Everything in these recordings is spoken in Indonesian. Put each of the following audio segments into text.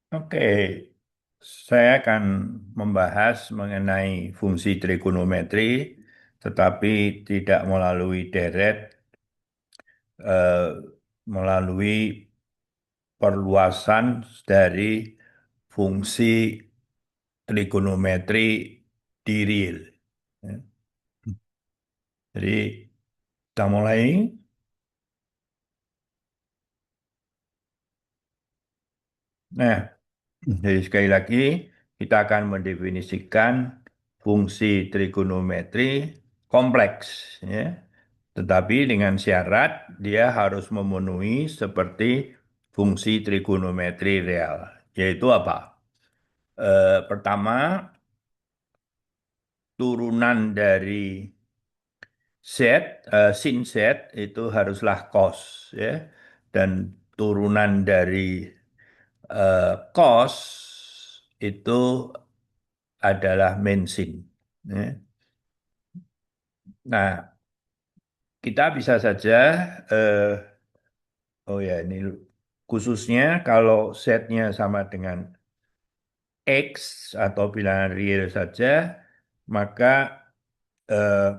Oke, saya akan membahas mengenai fungsi trigonometri, tetapi tidak melalui deret, eh, melalui perluasan dari fungsi trigonometri di real. Ya. Jadi kita mulai. Nah, jadi sekali lagi kita akan mendefinisikan fungsi trigonometri kompleks, ya. Tetapi dengan syarat dia harus memenuhi seperti fungsi trigonometri real, yaitu apa? Pertama, turunan dari z, sin z itu haruslah cos, ya, dan turunan dari cos itu adalah min sin. Ya. Nah, kita bisa saja, eh, oh ya ini khususnya kalau setnya sama dengan X atau bilangan real saja, maka eh,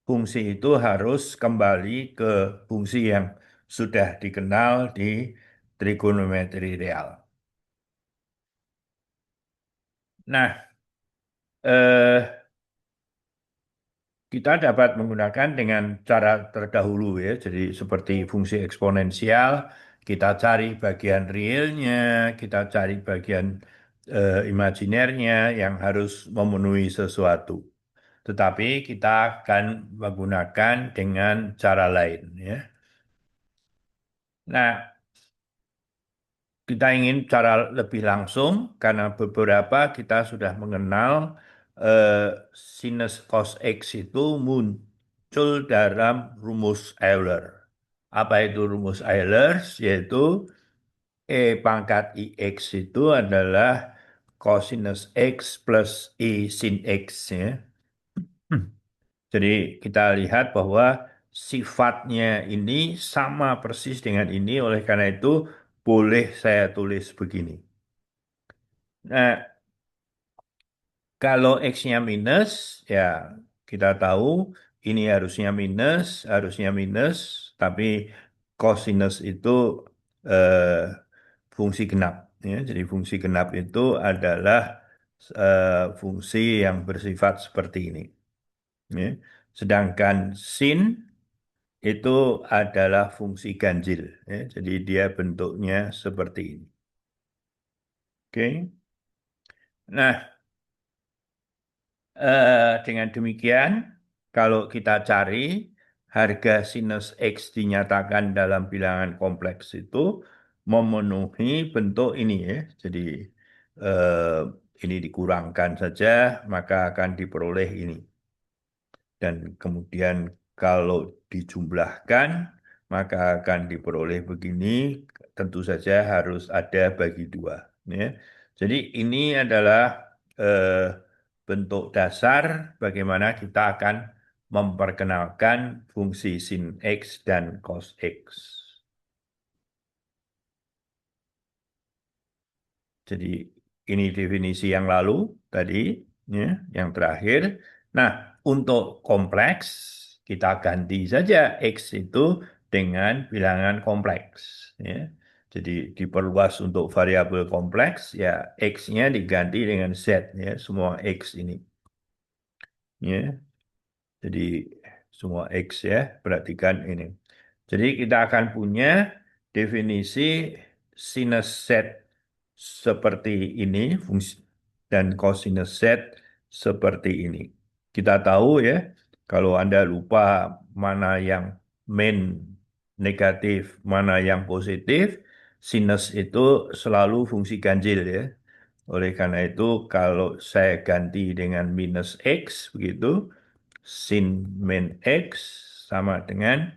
fungsi itu harus kembali ke fungsi yang sudah dikenal di trigonometri real. Nah, eh, kita dapat menggunakan dengan cara terdahulu, ya. Jadi seperti fungsi eksponensial, kita cari bagian realnya, kita cari bagian imajinernya yang harus memenuhi sesuatu. Tetapi kita akan menggunakan dengan cara lain, ya. Nah, kita ingin cara lebih langsung karena beberapa kita sudah mengenal eh, sinus cos X itu muncul dalam rumus Euler. Apa itu rumus Euler? Yaitu E pangkat IX itu adalah cosinus X plus I sin X, ya. Jadi kita lihat bahwa sifatnya ini sama persis dengan ini, oleh karena itu boleh saya tulis begini. Nah, kalau X-nya minus, ya kita tahu ini harusnya minus, tapi cosinus itu eh, fungsi genap. Ya. Jadi fungsi genap itu adalah fungsi yang bersifat seperti ini. Ya. Sedangkan sin itu adalah fungsi ganjil. Ya. Jadi dia bentuknya seperti ini. Oke. Nah, dengan demikian, kalau kita cari harga sinus X dinyatakan dalam bilangan kompleks itu memenuhi bentuk ini, ya. Jadi eh, ini dikurangkan saja, maka akan diperoleh ini. Dan kemudian kalau dijumlahkan, maka akan diperoleh begini. Tentu saja harus ada bagi dua, ya. Jadi ini adalah eh, bentuk dasar bagaimana kita akan memperkenalkan fungsi sin X dan cos X. Jadi ini definisi yang lalu tadi, ya, yang terakhir. Nah, untuk kompleks kita ganti saja X itu dengan bilangan kompleks, ya. Jadi diperluas untuk variabel kompleks, ya X-nya diganti dengan Z, ya, semua X ini. Ya. Jadi semua X, ya, perhatikan ini. Jadi kita akan punya definisi sinus Z seperti ini, fungsi dan cosinus Z seperti ini. Kita tahu, ya, kalau Anda lupa mana yang main negatif, mana yang positif, sinus itu selalu fungsi ganjil, ya. Oleh karena itu, kalau saya ganti dengan minus X, begitu, sin min X sama dengan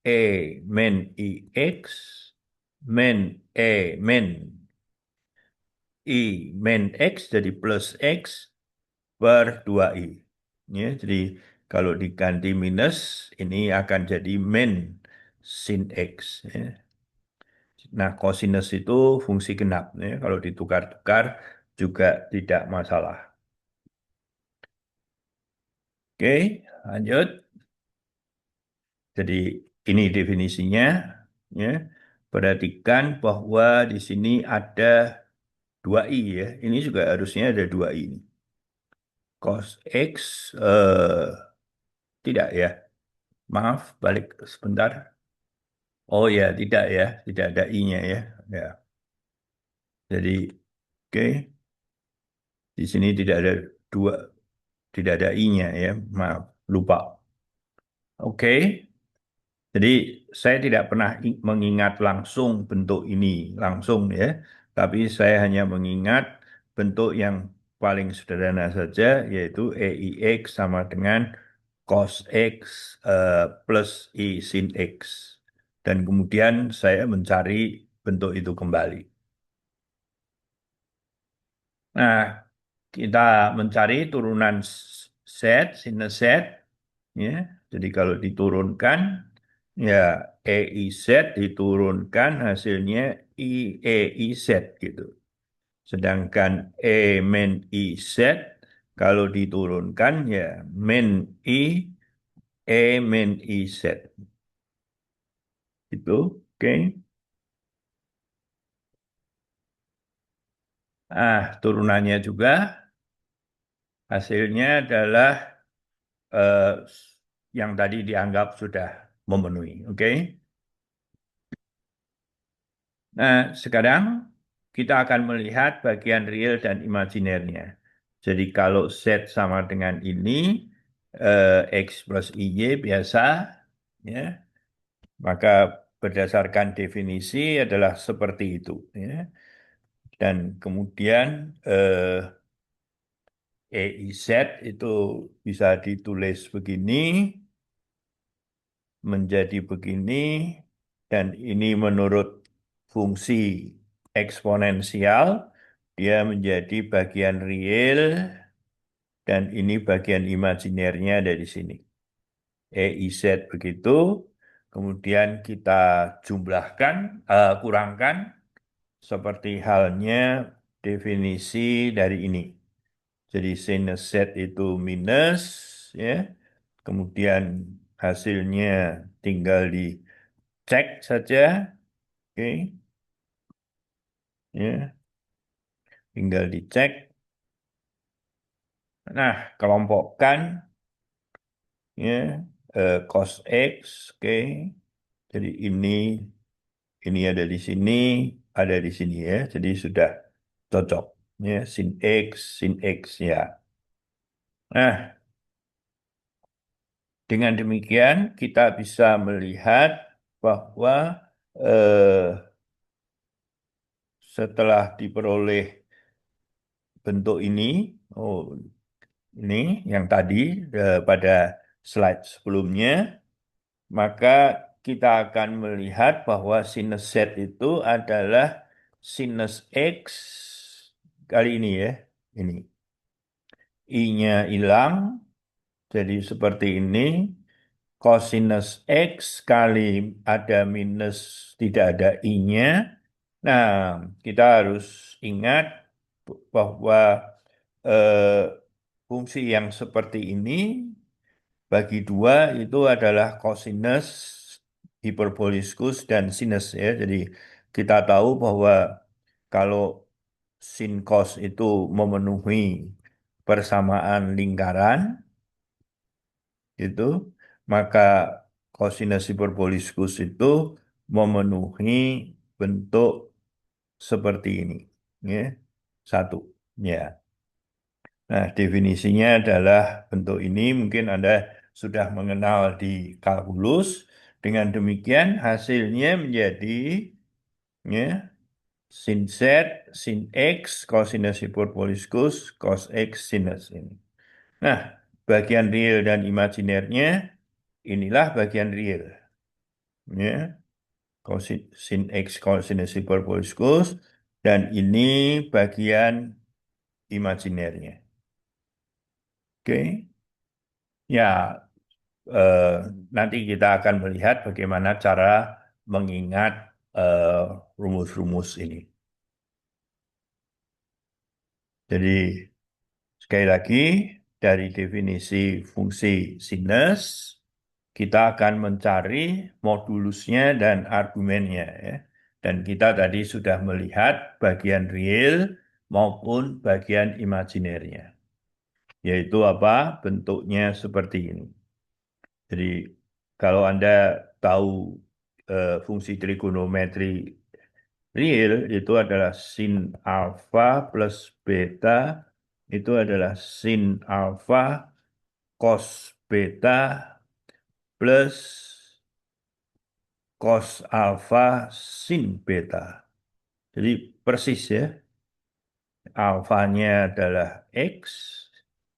E min IX min min I min X jadi plus X per 2I. Ya, jadi kalau diganti minus, ini akan jadi min sin X. Ya. Nah, kosinus itu fungsi genap. Ya. Kalau ditukar-tukar juga tidak masalah. Oke, lanjut. Jadi ini definisinya. Ya. Perhatikan bahwa di sini ada dua i ya. Ini juga harusnya ada dua i. Cos X tidak ya. Maaf, balik sebentar. Oh ya, tidak ya. Tidak ada i-nya ya. Ya. Jadi, oke. Di sini tidak ada dua, tidak ada i-nya ya. Maaf, lupa. Oke. Jadi saya tidak pernah mengingat langsung bentuk ini langsung ya, tapi saya hanya mengingat bentuk yang paling sederhana saja yaitu EIX sama dengan cos X plus I sin X. Dan kemudian saya mencari bentuk itu kembali. Nah, kita mencari turunan Z, sinus Z, ya. Jadi kalau diturunkan, ya EIZ diturunkan hasilnya IEIZ gitu. Sedangkan E min IZ kalau diturunkan ya min I E min IZ. Itu, oke. Turunannya juga hasilnya adalah eh, yang tadi dianggap sudah memenuhi. Oke. Nah, sekarang kita akan melihat bagian real dan imajinernya. Jadi kalau Z sama dengan ini, X plus IY biasa, ya, maka berdasarkan definisi adalah seperti itu. Ya. Dan kemudian EIZ itu bisa ditulis begini, menjadi begini, dan ini menurut fungsi eksponensial, dia menjadi bagian real, dan ini bagian imajinernya dari sini. EIZ begitu, kemudian kita jumlahkan, kurangkan, seperti halnya definisi dari ini. Jadi sinus Z itu minus, ya. Kemudian hasilnya tinggal dicek saja, oke, ya, tinggal dicek. Nah, kelompokkan, ya, cos X, oke. Jadi ini ada di sini ya. Jadi sudah cocok, ya, sin X, ya. Nah, dengan demikian kita bisa melihat bahwa eh, setelah diperoleh bentuk ini, oh ini yang tadi pada slide sebelumnya, maka kita akan melihat bahwa sinus Z itu adalah sinus X kali ini ya, ini I-nya hilang, jadi seperti ini, cosinus X kali ada minus, tidak ada I-nya. Nah, kita harus ingat bahwa eh, fungsi yang seperti ini bagi dua itu adalah cosinus, hiperboliskus, dan sinus ya. Jadi kita tahu bahwa kalau sin cos itu memenuhi persamaan lingkaran, itu maka cosinus hiperboliskus itu memenuhi bentuk seperti ini ya satu ya. Nah, definisinya adalah bentuk ini mungkin Anda sudah mengenal di kalkulus. Dengan demikian hasilnya menjadi ya sin Z sin X cosinus hiperboliskus cos X sinus ini. Nah, bagian real dan imajinernya inilah bagian real. Ya, sin X cosinus hiperboliskus dan ini bagian imajinernya. Oke. Ya, eh, nanti kita akan melihat bagaimana cara mengingat eh, rumus-rumus ini. Jadi sekali lagi dari definisi fungsi sinus kita akan mencari modulusnya dan argumennya ya. Dan kita tadi sudah melihat bagian real maupun bagian imajinernya. Yaitu apa? Bentuknya seperti ini. Jadi kalau Anda tahu fungsi trigonometri real itu adalah sin alfa plus beta itu adalah sin alfa cos beta plus cos alfa sin beta. Jadi persis ya, alfanya adalah X,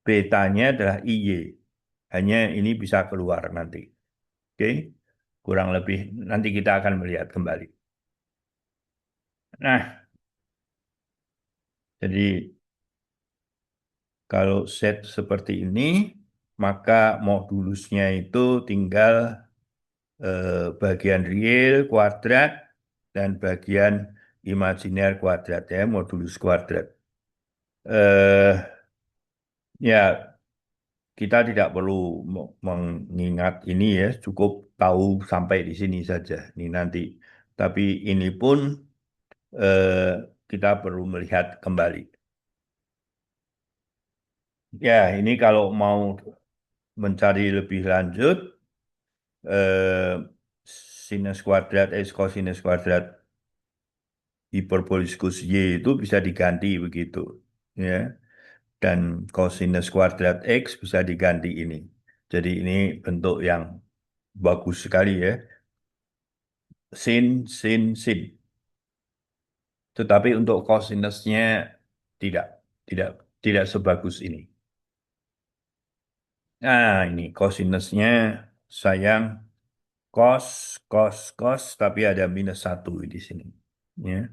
betanya adalah IY. Hanya ini bisa keluar nanti. Oke, kurang lebih nanti kita akan melihat kembali. Nah, jadi kalau set seperti ini, maka modulusnya itu tinggal bagian real kuadrat dan bagian imajiner kuadrat ya, modulus kuadrat. Eh, ya, kita tidak perlu mengingat ini ya, cukup tahu sampai di sini saja. Ini nanti. Tapi ini pun eh, kita perlu melihat kembali. Ya, ini kalau mau mencari lebih lanjut, eh, sinus kuadrat X kosinus kuadrat hiperboliskus Y itu bisa diganti begitu. Ya, dan kosinus kuadrat X bisa diganti ini. Jadi ini bentuk yang bagus sekali ya. Sin, sin, sin. Tetapi untuk kosinusnya tidak, tidak, tidak sebagus ini. Nah, ini kosinusnya sayang cos, cos, cos, tapi ada minus satu di sini. Ya.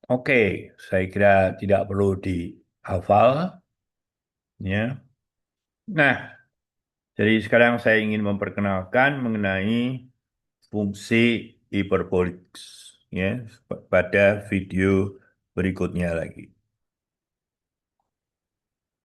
Oke, saya kira tidak perlu dihafal. Ya. Nah, jadi sekarang saya ingin memperkenalkan mengenai fungsi hiperbolik ya pada video berikutnya lagi.